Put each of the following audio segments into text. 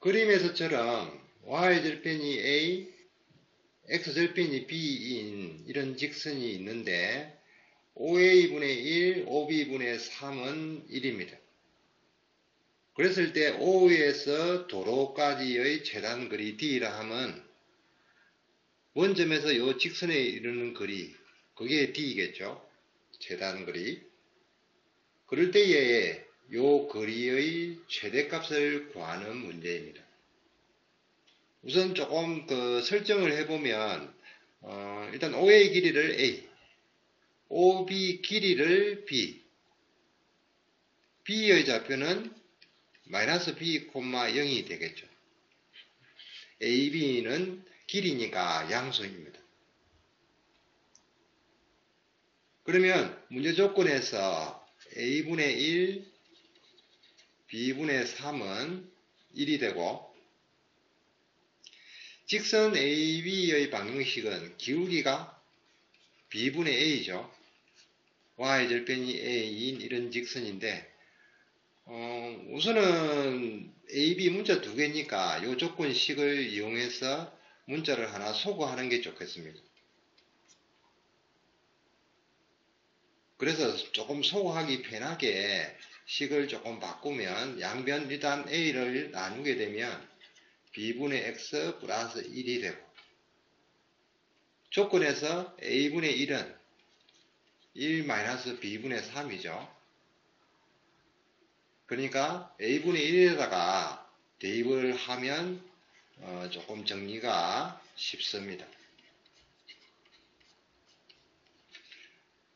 그림에서처럼 y절편이 a, x절편이 b인 이런 직선이 있는데 OA분의 1, OB분의 3은 1입니다. 그랬을 때 O에서 도로까지의 재단거리 D라 하면 원점에서 요 직선에 이르는 거리, 그게 D겠죠. 재단거리. 그럴 때에 요 거리의 최대값을 구하는 문제입니다. 우선 조금 설정을 해보면 일단 OA 길이를 A, OB 길이를 B, B의 좌표는 마이너스 B, 0이 되겠죠. AB는 길이니까 양수입니다. 그러면 문제 조건에서 A분의 1, B분의 3은 1이 되고 직선 AB의 방정식은 기울기가 B분의 A죠. Y절편이 A인 이런 직선인데 우선은 AB 문자 두 개니까 이 조건식을 이용해서 문자를 하나 소거하는 게 좋겠습니다. 그래서 조금 소거하기 편하게 식을 조금 바꾸면 양변 일단 A를 나누게 되면 B분의 X 플러스 1이 되고 조건에서 A분의 1은 1 마이너스 B분의 3이죠. 그러니까 A분의 1에다가 대입을 하면 조금 정리가 쉽습니다.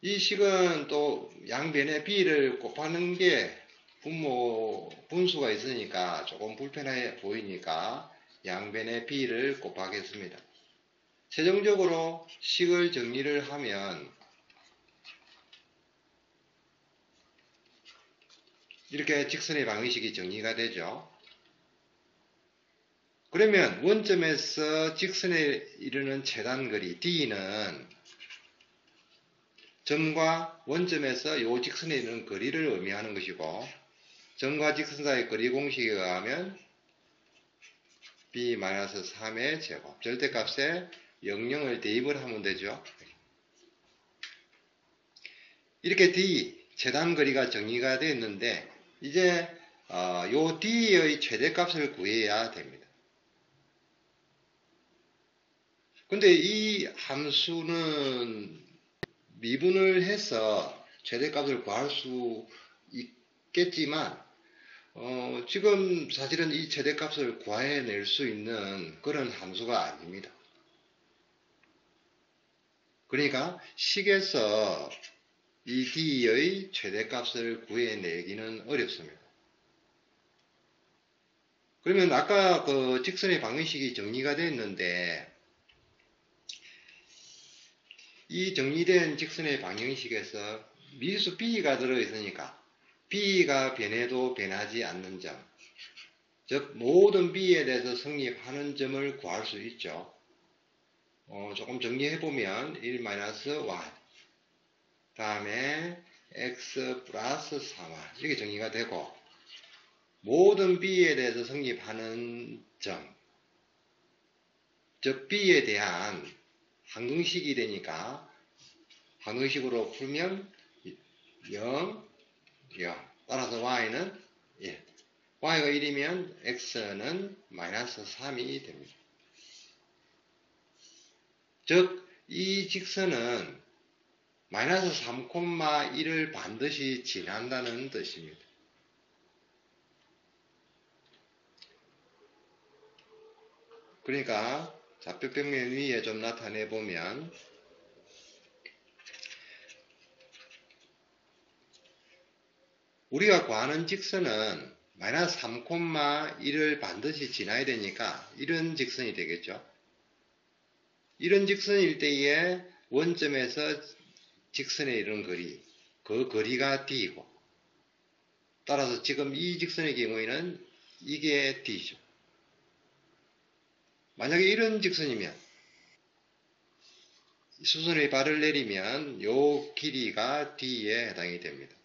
이 식은 또 양변에 B를 곱하는 게 분수가 있으니까 조금 불편해 보이니까 양변에 B를 곱하겠습니다. 최종적으로 식을 정리를 하면 이렇게 직선의 방정식이 정리가 되죠. 그러면 원점에서 직선에 이르는 재단거리 D는 점과 원점에서 이 직선에 이르는 거리를 의미하는 것이고 점과 직선 사이의 거리 공식에 의하면 B-3의 제곱 절대값에 00을 대입을 하면 되죠. 이렇게 D 재단거리가 정리가 되었는데 이제 요 D의 최대값을 구해야 됩니다. 근데 이 함수는 미분을 해서 최대값을 구할 수 있겠지만 지금 사실은 이 최대값을 구해낼 수 있는 그런 함수가 아닙니다. 그러니까 식에서 이 D의 최대값을 구해내기는 어렵습니다. 그러면 아까 그 직선의 방정식이 정리가 됐는데 이 정리된 직선의 방정식에서 미수 B가 들어있으니까 B가 변해도 변하지 않는 점, 즉 모든 B에 대해서 성립하는 점을 구할 수 있죠. 조금 정리해보면 1-y 다음에 x 플러스 3y 이렇게 정리가 되고 모든 B에 대해서 성립하는 점, 즉 B에 대한 항등식이 되니까 항등식으로 풀면 0, 0 따라서 y는 1 y가 1이면 x는 마이너스 3이 됩니다. 즉 이 직선은 마이너스 3,1을 반드시 지난다는 뜻입니다. 그러니까 좌표평면 위에 좀 나타내보면 우리가 구하는 직선은 마이너스 3,1을 반드시 지나야 되니까 이런 직선이 되겠죠. 이런 직선일 때에 원점에서 직선에 이르는 거리, 그 거리가 D이고 따라서 지금 이 직선의 경우에는 이게 D죠. 만약에 이런 직선이면 수선의 발을 내리면 요 길이가 D에 해당이 됩니다.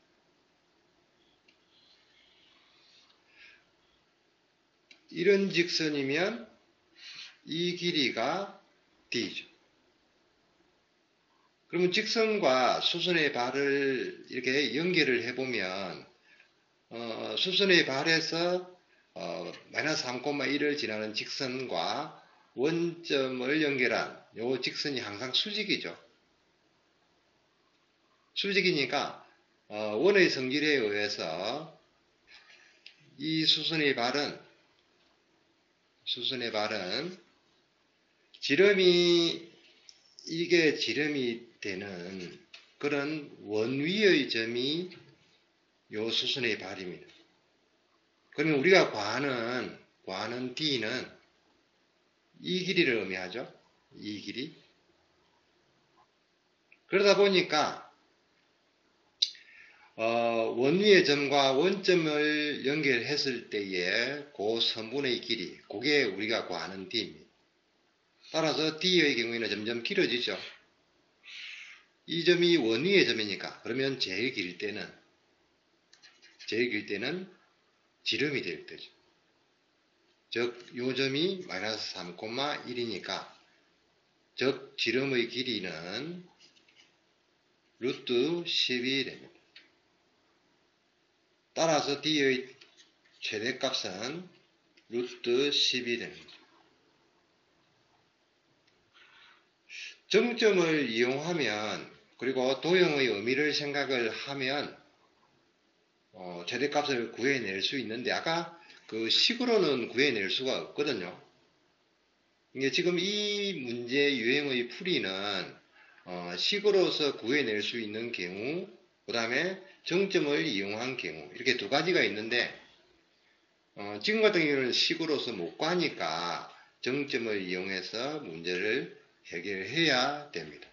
이런 직선이면 이 길이가 D죠. 그러면 직선과 수선의 발을 이렇게 연결을 해보면 수선의 발에서 마이너스 3,1을 지나는 직선과 원점을 연결한 요 직선이 항상 수직이죠. 수직이니까 원의 성질에 의해서 이 수선의 발은 이게 지름이 되는 그런 원위의 점이 요 수선의 발입니다. 그러면 우리가 구하는 D는 이 길이를 의미하죠. 이 길이. 그러다 보니까 원위의 점과 원점을 연결했을 때의 그 선분의 길이, 그게 우리가 구하는 D입니다. 따라서 D의 경우에는 점점 길어지죠. 이 점이 원위의 점이니까 그러면 제일 길 때는 지름이 될 때죠. 즉, 요 점이 마이너스 3,1이니까 즉 지름의 길이는 루트 10이 됩니다. 따라서 D의 최대값은 루트 10이 됩니다. 정점을 이용하면 그리고 도형의 의미를 생각을 하면 최대값을 구해낼 수 있는데 아까 그 식으로는 구해낼 수가 없거든요. 이게 지금 이 문제 유형의 풀이는 식으로서 구해낼 수 있는 경우, 그 다음에 정점을 이용한 경우 이렇게 두 가지가 있는데 지금 같은 경우는 식으로서 못 구하니까 정점을 이용해서 문제를 해결해야 됩니다.